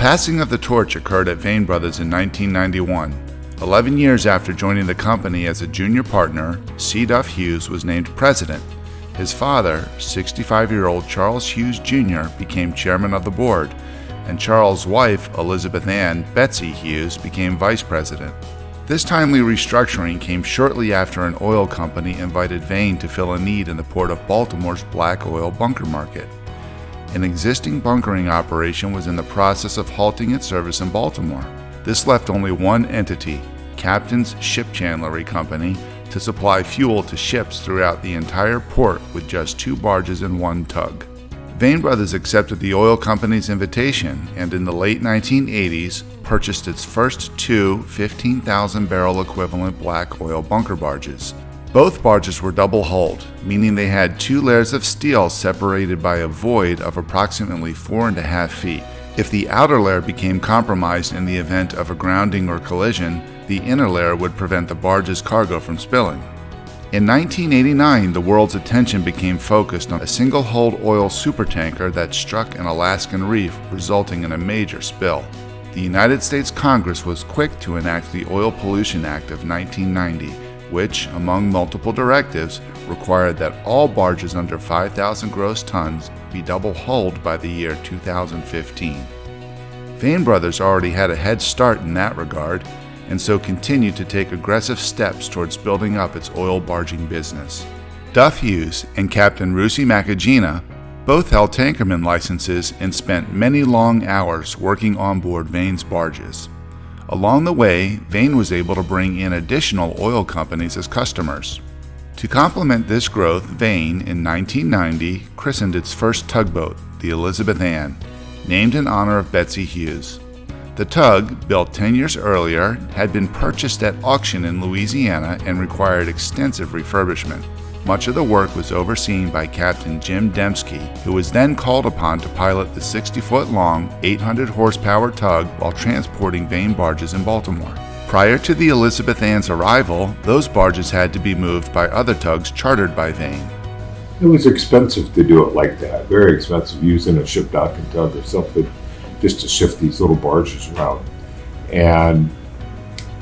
passing of the torch occurred at Vane Brothers in 1991. 11 years after joining the company as a junior partner, C. Duff Hughes was named president. His father, 65-year-old Charles Hughes Jr., became chairman of the board, and Charles' wife, Elizabeth Ann Betsy Hughes, became vice president. This timely restructuring came shortly after an oil company invited Vane to fill a need in the Port of Baltimore's black oil bunker market. An existing bunkering operation was in the process of halting its service in Baltimore. This left only one entity, Captain's Ship Chandlery Company, to supply fuel to ships throughout the entire port with just 2 barges and 1 tug. Vane Brothers accepted the oil company's invitation and in the late 1980s purchased its first 2 15,000-barrel equivalent black oil bunker barges. Both barges were double-hulled, meaning they had 2 layers of steel separated by a void of approximately 4.5 feet. If the outer layer became compromised in the event of a grounding or collision, the inner layer would prevent the barge's cargo from spilling. In 1989, the world's attention became focused on a single-hulled oil supertanker that struck an Alaskan reef, resulting in a major spill. The United States Congress was quick to enact the Oil Pollution Act of 1990, which, among multiple directives, required that all barges under 5,000 gross tons be double-hulled by the year 2015. Vane Brothers already had a head start in that regard, and so continued to take aggressive steps towards building up its oil barging business. Duff Hughes and Captain Rusi Makagina both held tankerman licenses and spent many long hours working on board Vane's barges. Along the way, Vane was able to bring in additional oil companies as customers. To complement this growth, Vane, in 1990, christened its first tugboat, the Elizabeth Ann, named in honor of Betsy Hughes. The tug, built 10 years earlier, had been purchased at auction in Louisiana and required extensive refurbishment. Much of the work was overseen by Captain Jim Dembski, who was then called upon to pilot the 60-foot-long, 800-horsepower tug while transporting Vane barges in Baltimore. Prior to the Elizabeth Ann's arrival, those barges had to be moved by other tugs chartered by Vane. It was expensive to do it like that, very expensive, using a ship docking tug or something just to shift these little barges around. And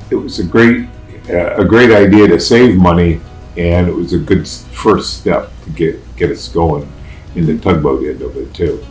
it was a great idea to save money, and it was a good first step to get us going in the tugboat end of it too.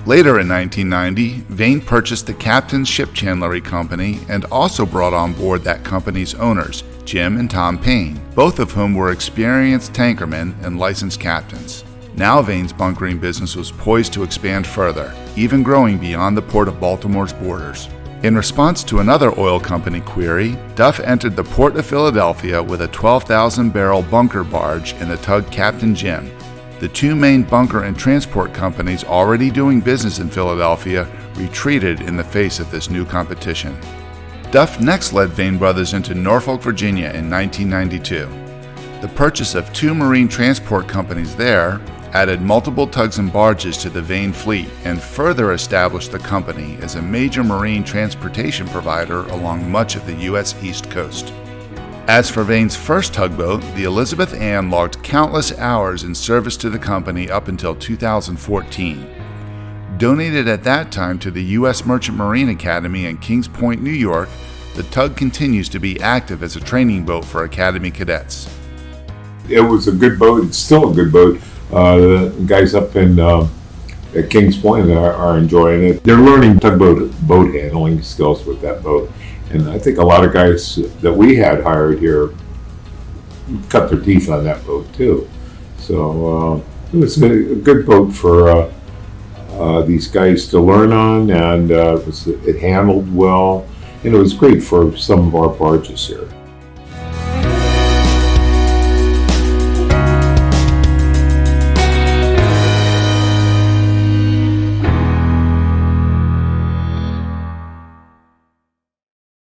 Later in 1990, Vane purchased the Captain's Ship Chandlery Company and also brought on board that company's owners, Jim and Tom Payne, both of whom were experienced tankermen and licensed captains. Now Vane's bunkering business was poised to expand further, even growing beyond the Port of Baltimore's borders. In response to another oil company query, Duff entered the Port of Philadelphia with a 12,000-barrel bunker barge in the tug Captain Jim. The 2 main bunker and transport companies already doing business in Philadelphia retreated in the face of this new competition. Duff next led Vane Brothers into Norfolk, Virginia in 1992. The purchase of 2 marine transport companies there added multiple tugs and barges to the Vane fleet and further established the company as a major marine transportation provider along much of the U.S. East Coast. As for Vane's first tugboat, the Elizabeth Ann logged countless hours in service to the company up until 2014. Donated at that time to the U.S. Merchant Marine Academy in Kings Point, New York, the tug continues to be active as a training boat for Academy cadets. It was a good boat. It's still a good boat. The guys up in at Kings Point are enjoying it. They're learning tugboat boat handling skills with that boat. And I think a lot of guys that we had hired here cut their teeth on that boat too. So it was a good boat for these guys to learn on, and it handled well, and it was great for some of our barges here.